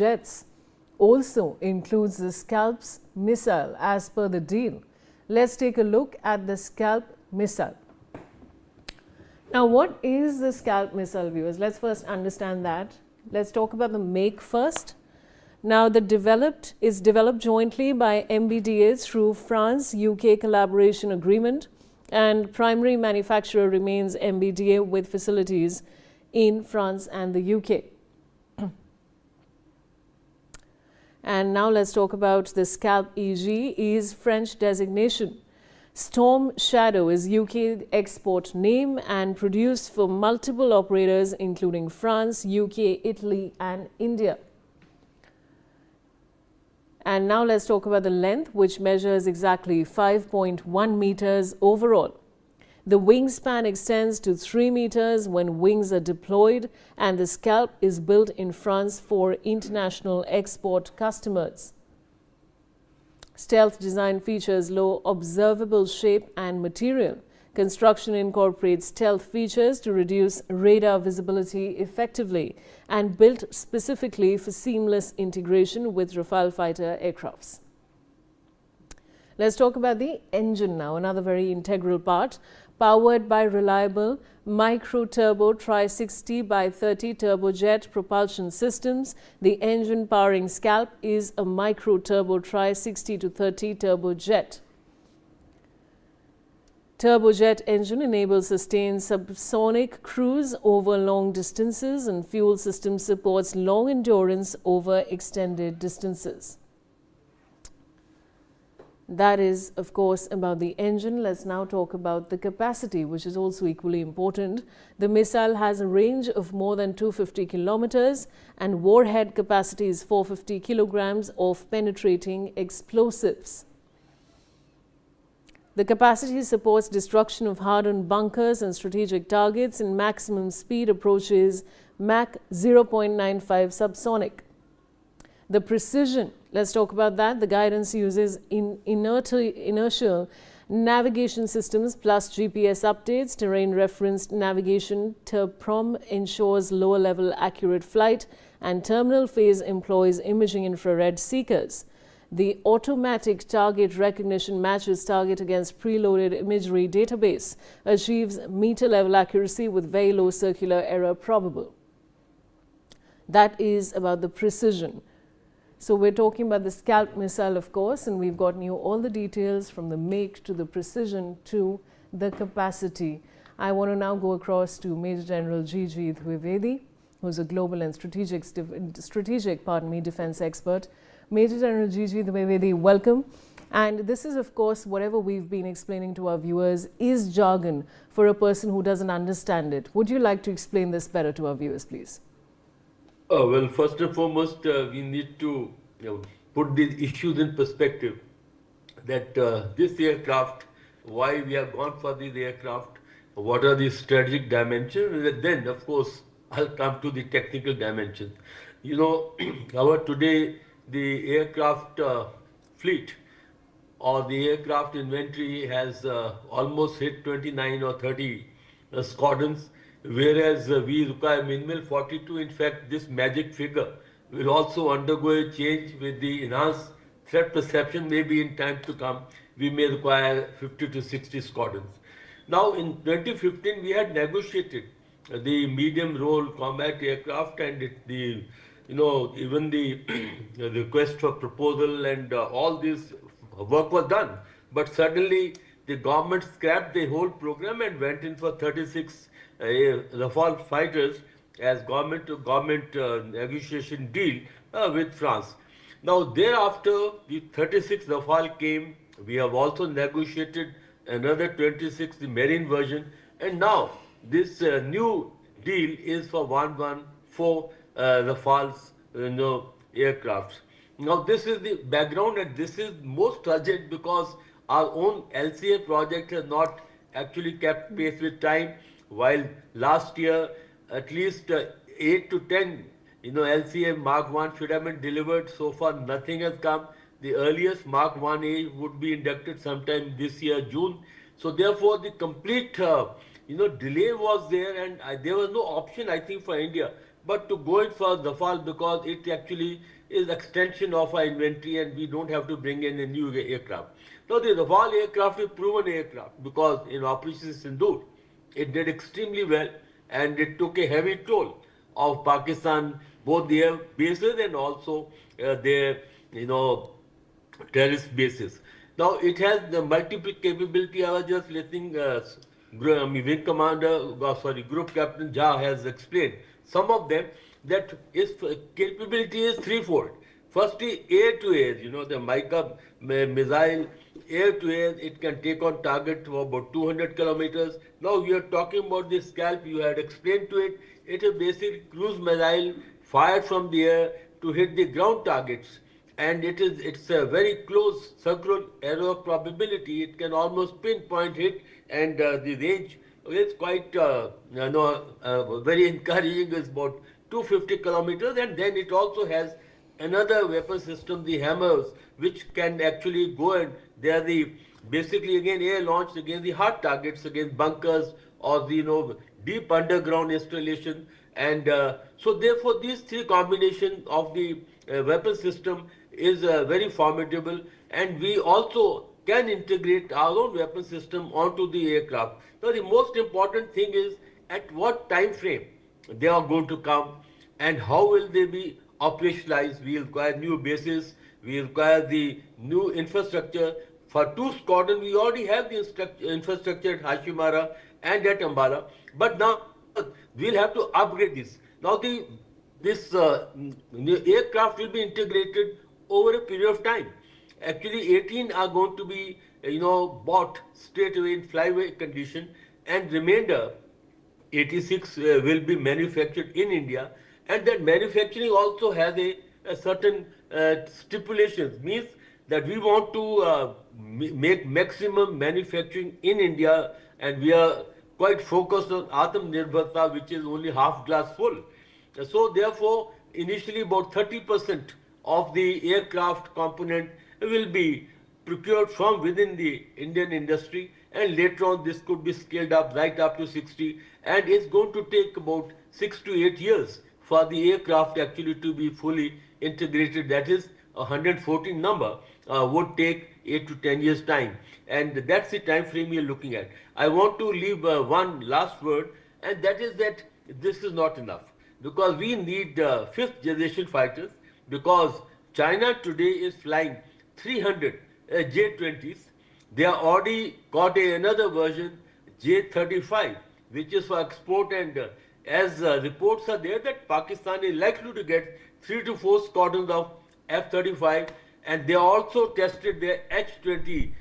jets also includes the Scalp's missile as per the deal. Let's take a look at the Scalp missile. Now, what is the Scalp missile, viewers? Let's first understand that. Let's talk about the make first. Now, is developed jointly by MBDA through France-UK collaboration agreement, and primary manufacturer remains MBDA with facilities in France and the UK. And now let's talk about the Scalp EG is French designation. Storm Shadow is UK export name and produced for multiple operators including France, UK, Italy and India. And now let's talk about the length, which measures exactly 5.1 meters overall. The wingspan extends to 3 meters when wings are deployed, and the Scalp is built in France for international export customers. Stealth design features low observable shape and material. Construction incorporates stealth features to reduce radar visibility effectively and built specifically for seamless integration with Rafale fighter aircrafts. Let's talk about the engine now, another very integral part. Powered by reliable micro-turbo Tri-60 by 30 turbojet propulsion systems, the engine powering Scalp is a micro-turbo Tri-60 to 30 turbojet. Turbojet engine enables sustained subsonic cruise over long distances, and fuel system supports long endurance over extended distances. That is, of course, about the engine. Let's now talk about the capacity, which is also equally important. The missile has a range of more than 250 kilometers and warhead capacity is 450 kilograms of penetrating explosives. The capacity supports destruction of hardened bunkers and strategic targets, and maximum speed approaches Mach 0.95 subsonic. The precision, let's talk about that. The guidance uses inertial navigation systems plus GPS updates. Terrain referenced navigation. TERPROM ensures lower level accurate flight, and terminal phase employs imaging infrared seekers. The automatic target recognition matches target against preloaded imagery database, achieves meter level accuracy with very low circular error probable. That is about the precision. So we're talking about the Scalp missile, of course, and we've gotten you all the details from the make to the precision to the capacity. I want to now go across to Major General G.G. Dwivedi, who's a global and strategic defense expert. Major General G.G. Dwivedi, welcome. And this is, of course, whatever we've been explaining to our viewers is jargon for a person who doesn't understand it. Would you like to explain this better to our viewers, please? Well, first and foremost, we need to put these issues in perspective. That this aircraft, why we have gone for this aircraft, what are the strategic dimensions, and then, of course, I'll come to the technical dimensions. You know, today, the aircraft fleet or the aircraft inventory has almost hit 29 or 30 squadrons. Whereas we require minimal 42. In fact, this magic figure will also undergo a change with the enhanced threat perception. Maybe in time to come, we may require 50 to 60 squadrons. Now, in 2015, we had negotiated the medium role combat aircraft, and even the request for proposal and all this work was done. But suddenly, the government scrapped the whole program and went in for 36 Rafale fighters as government-to-government negotiation deal with France. Now, thereafter, the 36 Rafale came. We have also negotiated another 26, the marine version, and now this new deal is for 114 Rafale's aircrafts. Now, this is the background, and this is most tragic because our own LCA project has not actually kept pace with time. While last year, at least 8 to 10, LCA Mark 1 should have been delivered. So far, nothing has come. The earliest Mark 1A would be inducted sometime this year, June. So therefore, the complete, delay was there, and there was no option, I think, for India but to go in for Rafale because it actually is extension of our inventory and we don't have to bring in a new aircraft. Now the Rafale aircraft is proven aircraft because in Operation Sindoor, it did extremely well and it took a heavy toll of Pakistan, both their bases and also their, terrorist bases. Now it has the multiple capability. I was just listening, Wing Commander, Group Captain Jha has explained some of them that its capability is threefold. Firstly, air to air, the Mica missile, air to air, it can take on target for about 200 kilometers. Now we are talking about the Scalp, you had explained to it. It is basically cruise missile fired from the air to hit the ground targets, and it's a very close circular error of probability. It can almost pinpoint hit, and the range is quite very encouraging. It's about 250 kilometers, and then it also has another weapon system, the hammers, which can actually go, and they are the basically again air launched against the hard targets, against bunkers or the deep underground installation. And so therefore these three combination of the weapon system is very formidable, and we also can integrate our own weapon system onto the aircraft. Now the most important thing is at what time frame they are going to come and how will they be operationalized. We require new bases, we require the new infrastructure. For two squadrons, we already have the infrastructure at Hashimara and at Ambala, but now we'll have to upgrade this. Now this aircraft will be integrated over a period of time. Actually, 18 are going to be bought straight away in flyaway condition, and remainder 86 will be manufactured in India, and that manufacturing also has a certain stipulations, means that we want to make maximum manufacturing in India, and we are quite focused on Atmanirbharta, which is only half glass full. So therefore, initially about 30% of the aircraft component will be procured from within the Indian industry, and later on this could be scaled up right up to 60, and it's going to take about 6 to 8 years for the aircraft actually to be fully integrated. That is 114 number would take 8 to 10 years time, and that's the time frame we are looking at. I want to leave one last word, and that is that this is not enough, because we need fifth generation fighters, because China today is flying 300 J-20s. They are already got another version, J-35, which is for export, and as reports are there that Pakistan is likely to get 3 to 4 squadrons of F-35, and they also tested their H-20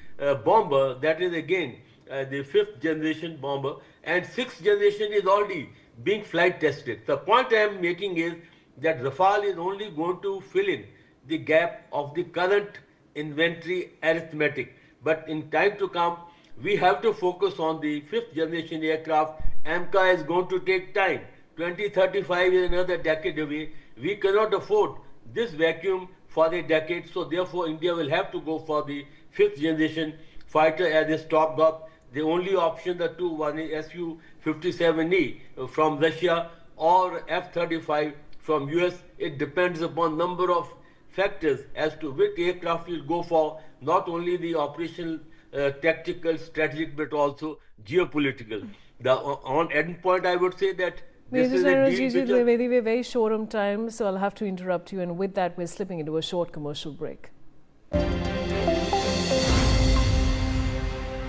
bomber, that is again the 5th generation bomber, and 6th generation is already being flight tested. The point I am making is that Rafale is only going to fill in the gap of the current inventory arithmetic, but in time to come we have to focus on the 5th generation aircraft. AMCA is going to take time. 2035 is another decade away. We cannot afford this vacuum for a decade, so therefore India will have to go for the 5th generation fighter as a stopgap. The only option, the two, one is Su-57E from Russia or F-35 from US. It depends upon number of factors as to which aircraft will go for, not only the operational, tactical, strategic, but also geopolitical. The on end point, I would say that this is a deal which we're very short on time, so I'll have to interrupt you, and with that we're slipping into a short commercial break.